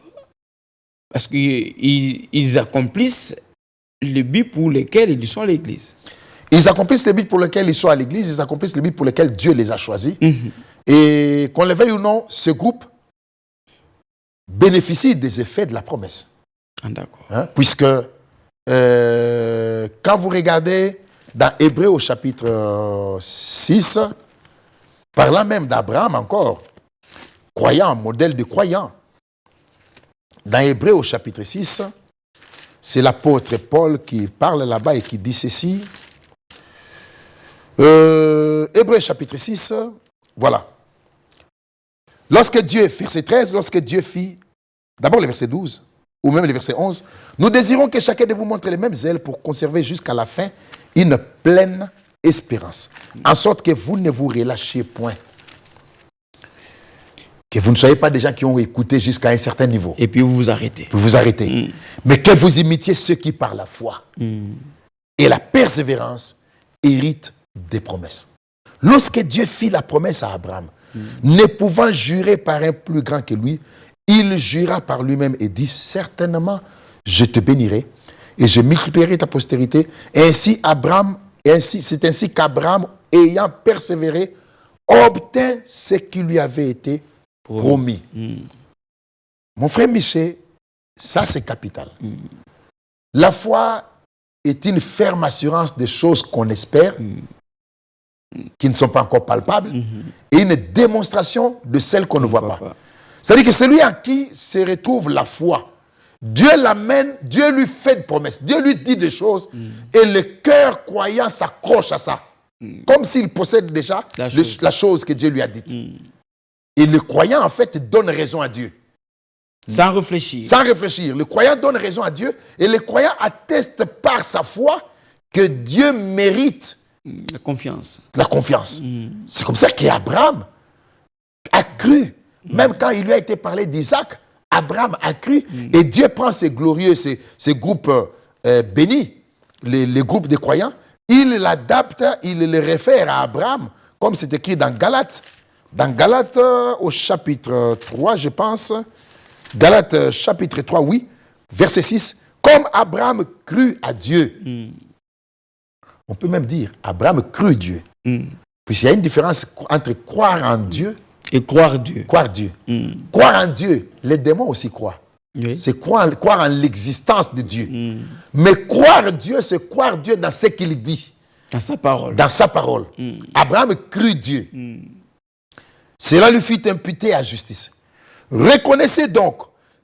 parce qu'ils accomplissent le but pour lequel ils sont l'Église. Ils accomplissent les buts pour lesquels ils sont à l'église, ils accomplissent les buts pour lesquels Dieu les a choisis. Et qu'on le veuille ou non, ce groupe bénéficie des effets de la promesse. Ah, d'accord. Hein, puisque quand vous regardez dans Hébreux au chapitre 6, parlant même d'Abraham encore, croyant, modèle de croyant, dans Hébreux au chapitre 6, c'est l'apôtre Paul qui parle là-bas et qui dit ceci. Hébreux chapitre 6, voilà. Lorsque Dieu, verset 13, lorsque Dieu fit, d'abord le verset 12, ou même le verset 11, nous désirons que chacun de vous montre les mêmes ailes pour conserver jusqu'à la fin une pleine espérance, en sorte que vous ne vous relâchiez point. Que vous ne soyez pas des gens qui ont écouté jusqu'à un certain niveau. Et puis vous vous arrêtez. Vous vous arrêtez. Mais que vous imitiez ceux qui par la foi et la persévérance héritent des promesses. Lorsque Dieu fit la promesse à Abraham, ne pouvant jurer par un plus grand que lui, il jura par lui-même et dit, certainement, je te bénirai et je multiplierai ta postérité. Et ainsi, c'est ainsi qu'Abraham, ayant persévéré, obtint ce qui lui avait été promis. Mon frère Michel, ça c'est capital. La foi est une ferme assurance des choses qu'on espère, qui ne sont pas encore palpables, et une démonstration de celles qu'on ne voit pas. C'est-à-dire que celui en qui se retrouve la foi, Dieu l'amène, Dieu lui fait des promesses, Dieu lui dit des choses, et le cœur croyant s'accroche à ça, comme s'il possède déjà la chose que Dieu lui a dite. Et le croyant, en fait, donne raison à Dieu. Sans réfléchir. Sans réfléchir. Le croyant donne raison à Dieu, et le croyant atteste par sa foi que Dieu mérite la confiance. La confiance. C'est comme ça qu'Abraham a cru. Même quand il lui a été parlé d'Isaac, Abraham a cru. Et Dieu prend ces glorieux, ces groupes bénis, les groupes de croyants, il l'adapte, il les réfère à Abraham, comme c'est écrit dans Galates. Dans Galates, au chapitre 3, je pense. Galates, chapitre 3, oui, verset 6. Comme Abraham crut à Dieu. On peut même dire, Abraham crut Dieu. Puisqu'il y a une différence entre croire en Dieu et croire Dieu. Croire Dieu. Croire en Dieu, les démons aussi croient. Oui. C'est croire en l'existence de Dieu. Mais croire Dieu, c'est croire Dieu dans ce qu'il dit. Dans sa parole. Dans sa parole. Abraham crut Dieu. Cela lui fut imputé à justice. Reconnaissez donc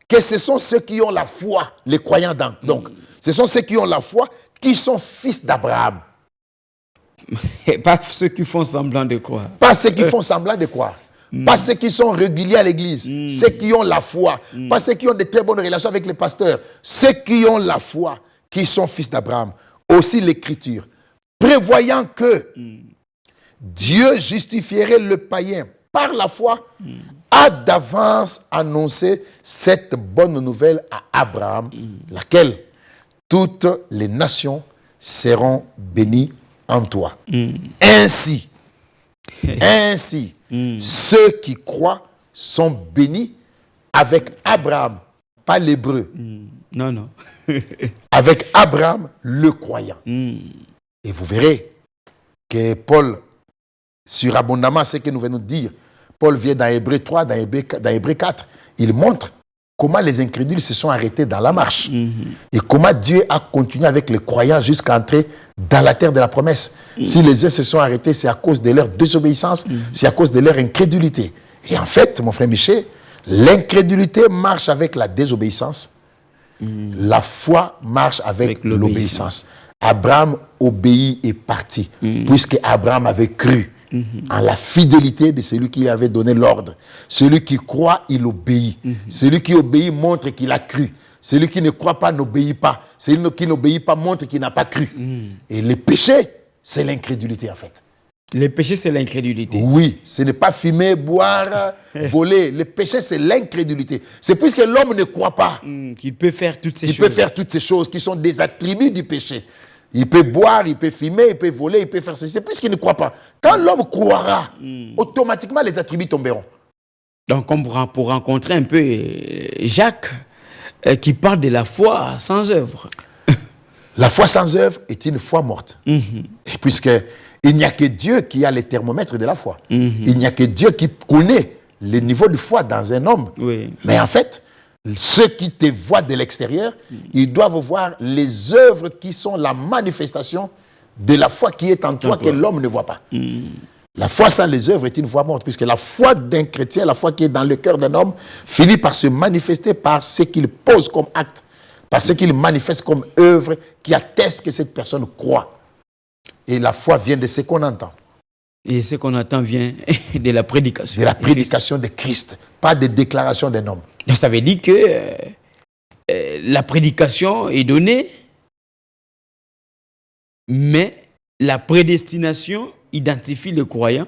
que ce sont ceux qui ont la foi, les croyants donc. Ce sont ceux qui ont la foi qui sont fils d'Abraham. Et pas ceux qui font semblant de croire. Pas ceux qui font semblant de croire. Pas ceux qui sont réguliers à l'église. Ceux qui ont la foi. Pas ceux qui ont de très bonnes relations avec les pasteurs. Ceux qui ont la foi, qui sont fils d'Abraham. Aussi l'Écriture. Prévoyant que Dieu justifierait le païen par la foi, a d'avance annoncé cette bonne nouvelle à Abraham, laquelle toutes les nations seront bénies en toi. Ainsi, ceux qui croient sont bénis avec Abraham, pas l'hébreu. Non. Avec Abraham, le croyant. Et vous verrez que Paul, surabondamment ce que nous venons de dire, Paul vient dans Hébreux 3, dans Hébreux 4, il montre comment les incrédules se sont arrêtés dans la marche. Et comment Dieu a continué avec les croyants jusqu'à entrer dans la terre de la promesse. Si les uns se sont arrêtés, c'est à cause de leur désobéissance, c'est à cause de leur incrédulité. Et en fait, mon frère Michel, l'incrédulité marche avec la désobéissance. La foi marche avec l'obéissance. Abraham obéit et partit, puisque Abraham avait cru en la fidélité de celui qui lui avait donné l'ordre. Celui qui croit, il obéit. Celui qui obéit montre qu'il a cru. Celui qui ne croit pas n'obéit pas. Celui qui n'obéit pas montre qu'il n'a pas cru. Et le péché, c'est l'incrédulité en fait. Le péché, c'est l'incrédulité. Oui, ce n'est pas fumer, boire, voler. Le péché, c'est l'incrédulité. C'est puisque l'homme ne croit pas qu'il peut faire toutes ces choses. Il peut faire toutes ces choses qui sont des attributs du péché. Il peut boire, il peut fumer, il peut voler, il peut faire ceci. C'est puisqu'il ne croit pas. Quand l'homme croira, automatiquement les attributs tomberont. Donc, on pour rencontrer un peu Jacques qui parle de la foi sans œuvre. La foi sans œuvre est une foi morte. Et puisque il n'y a que Dieu qui a le thermomètre de la foi. Il n'y a que Dieu qui connaît le niveau de foi dans un homme. Oui. Mais en fait, ceux qui te voient de l'extérieur, ils doivent voir les œuvres qui sont la manifestation de la foi qui est en toi, que l'homme ne voit pas. La foi sans les œuvres est une foi morte, puisque la foi d'un chrétien, la foi qui est dans le cœur d'un homme, finit par se manifester par ce qu'il pose comme acte, par ce qu'il manifeste comme œuvre, qui atteste que cette personne croit. Et la foi vient de ce qu'on entend. Et ce qu'on entend vient de la prédication. De la prédication de Christ, pas de déclaration d'un homme. Donc ça veut dire que la prédication est donnée, mais la prédestination identifie le croyant.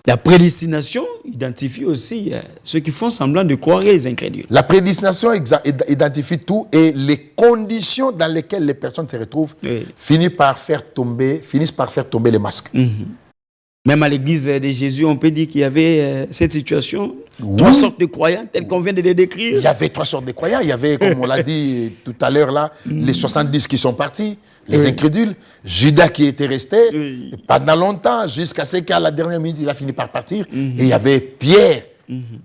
La prédestination identifie aussi ceux qui font semblant de croire et les incrédules. La prédestination identifie tout et les conditions dans lesquelles les personnes se retrouvent finissent par faire tomber les masques. Même à l'église de Jésus, on peut dire qu'il y avait cette situation. Trois sortes de croyants, tels qu'on vient de les décrire. Il y avait trois sortes de croyants. Il y avait, comme on l'a dit tout à l'heure là, les 70 qui sont partis, les incrédules, Judas qui était resté pendant longtemps, jusqu'à ce qu'à la dernière minute, il a fini par partir. Et il y avait Pierre,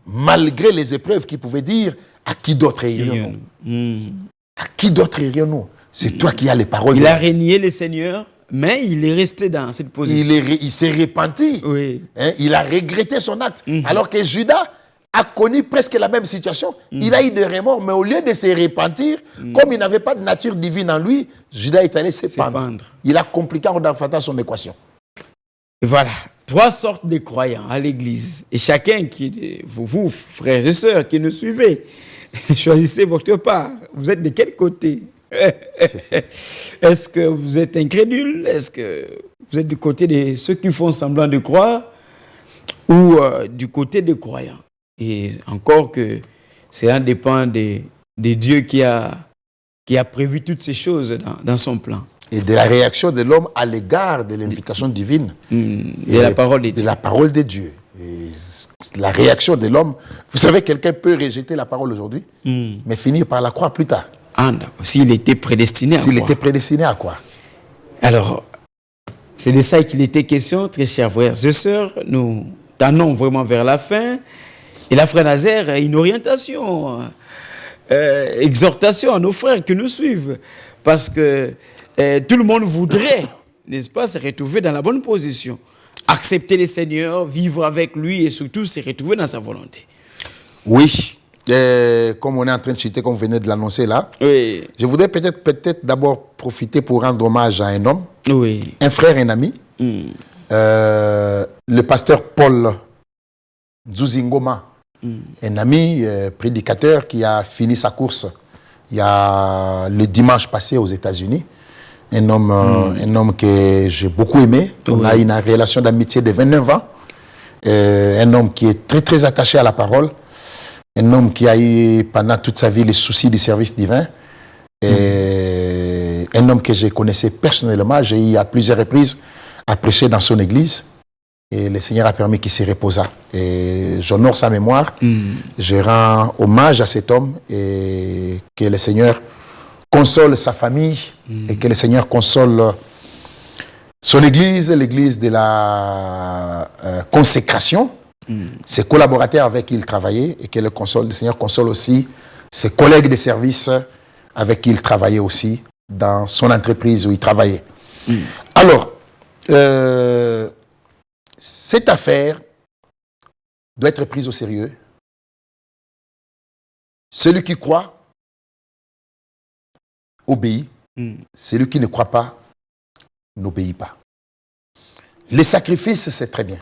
malgré les épreuves, qui pouvait dire, à qui d'autre irions-nous? À qui d'autre irions-nous? C'est toi qui as les paroles. Il a régné le Seigneur. Mais il est resté dans cette position. Il s'est repenti. Hein, il a regretté son acte. Alors que Judas a connu presque la même situation. Il a eu des remords, mais au lieu de se repentir, comme il n'avait pas de nature divine en lui, Judas est allé se pendre. Il a compliqué en faisant son équation. Et voilà, trois sortes de croyants à l'église. Et chacun, vous, frères et sœurs qui nous suivez, choisissez votre part. Vous êtes de quel côté? Est-ce que vous êtes incrédule? Est-ce que vous êtes du côté de ceux qui font semblant de croire ou du côté des croyants? Et encore que cela dépend de Dieu qui a prévu toutes ces choses dans son plan. Et de la réaction de l'homme à l'égard de l'invitation divine. De la parole de Dieu. De la parole de Dieu. Et la réaction de l'homme. Vous savez, quelqu'un peut rejeter la parole aujourd'hui, mais finir par la croire plus tard. Ah, s'il était prédestiné à quoi? S'il était prédestiné à quoi? Alors, c'est de ça qu'il était question, très chers frères et sœurs. Nous tendons vraiment vers la fin. Et là, frère Nazaire, une orientation, exhortation à nos frères qui nous suivent. Parce que tout le monde voudrait, n'est-ce pas, se retrouver dans la bonne position. Accepter le Seigneur, vivre avec lui et surtout se retrouver dans sa volonté. Oui. Comme on est en train de citer, comme vous venez de l'annoncer là, je voudrais peut-être d'abord profiter pour rendre hommage à un homme, un frère, un ami, le pasteur Paul Nzuzingoma, un ami prédicateur qui a fini sa course il y a le dimanche passé aux États-Unis. Un homme que j'ai beaucoup aimé. On a une relation d'amitié de 29 ans. Un homme qui est très très attaché à la parole. Un homme qui a eu pendant toute sa vie les soucis du service divin. Un homme que je connaissais personnellement. J'ai eu à plusieurs reprises à prêcher dans son église. Et le Seigneur a permis qu'il se reposa. Et j'honore sa mémoire. Je rends hommage à cet homme. Et que le Seigneur console sa famille. Et que le Seigneur console son église, l'église de la consécration. Ses collaborateurs avec qui il travaillait et que le Seigneur console aussi ses collègues de service avec qui il travaillait aussi dans son entreprise où il travaillait. Alors, cette affaire doit être prise au sérieux. Celui qui croit obéit. Celui qui ne croit pas n'obéit pas. Les sacrifices, c'est très bien.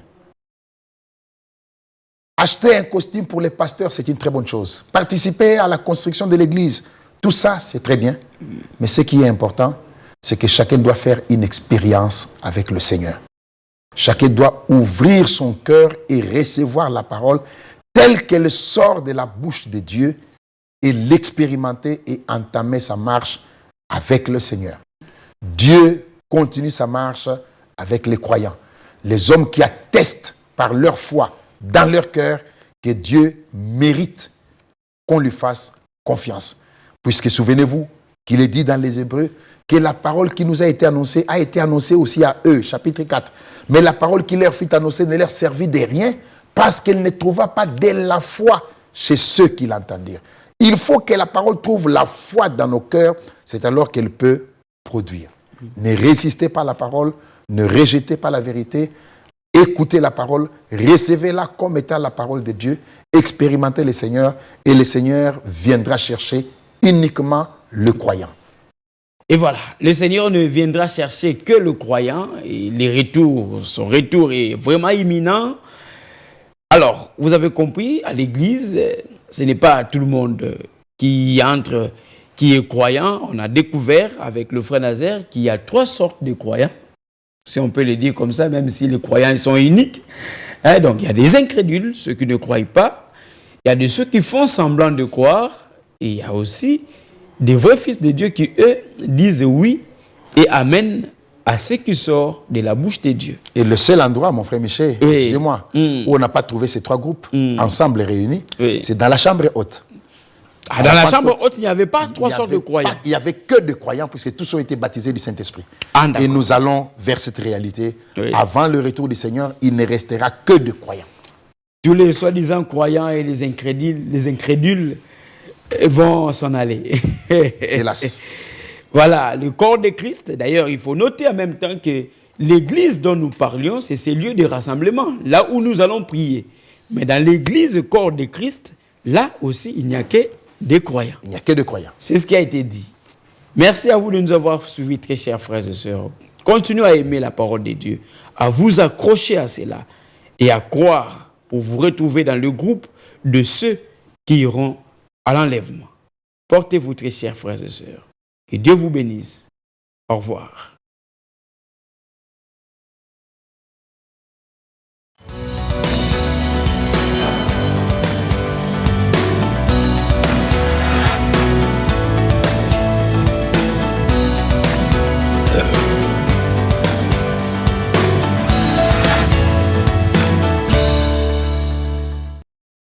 Acheter un costume pour les pasteurs, c'est une très bonne chose. Participer à la construction de l'église, tout ça, c'est très bien. Mais ce qui est important, c'est que chacun doit faire une expérience avec le Seigneur. Chacun doit ouvrir son cœur et recevoir la parole telle qu'elle sort de la bouche de Dieu et l'expérimenter et entamer sa marche avec le Seigneur. Dieu continue sa marche avec les croyants. Les hommes qui attestent par leur foi dans leur cœur que Dieu mérite qu'on lui fasse confiance. Puisque souvenez-vous qu'il est dit dans les Hébreux que la parole qui nous a été annoncée aussi à eux, chapitre 4. Mais la parole qui leur fut annoncée ne leur servit de rien parce qu'elle ne trouva pas de la foi chez ceux qui l'entendirent. Il faut que la parole trouve la foi dans nos cœurs, c'est alors qu'elle peut produire. Ne résistez pas à la parole, ne rejetez pas la vérité, écoutez la parole, recevez-la comme étant la parole de Dieu, expérimentez le Seigneur et le Seigneur viendra chercher uniquement le croyant. Et voilà, le Seigneur ne viendra chercher que le croyant et son retour est vraiment imminent. Alors, vous avez compris, à l'église, ce n'est pas tout le monde qui entre, qui est croyant. On a découvert avec le frère Nazaire qu'il y a 3 sortes de croyants, si on peut le dire comme ça, même si les croyants ils sont uniques. Donc, il y a des incrédules, ceux qui ne croient pas. Il y a de ceux qui font semblant de croire. Et il y a aussi des vrais fils de Dieu qui, eux, disent oui et amen à ce qui sort de la bouche de Dieu. Et le seul endroit, mon frère Michel, oui. chez moi, où on n'a pas trouvé ces 3 groupes ensemble réunis, oui. c'est dans la chambre haute. Dans la chambre haute, il n'y avait pas 3 sortes de croyants. Il n'y avait que de croyants, puisque tous ont été baptisés du Saint-Esprit. Et nous allons vers cette réalité. Oui. Avant le retour du Seigneur, il ne restera que de croyants. Tous les soi-disant croyants et les incrédules vont s'en aller. Hélas. Voilà, le corps de Christ. D'ailleurs, il faut noter en même temps que l'église dont nous parlions, c'est ces lieux de rassemblement, là où nous allons prier. Mais dans l'église, corps de Christ, là aussi, il n'y a que des croyants. Il n'y a que des croyants. C'est ce qui a été dit. Merci à vous de nous avoir suivis, très chers frères et sœurs. Continuez à aimer la parole de Dieu, à vous accrocher à cela et à croire pour vous retrouver dans le groupe de ceux qui iront à l'enlèvement. Portez-vous, très chers frères et sœurs. Que Dieu vous bénisse. Au revoir.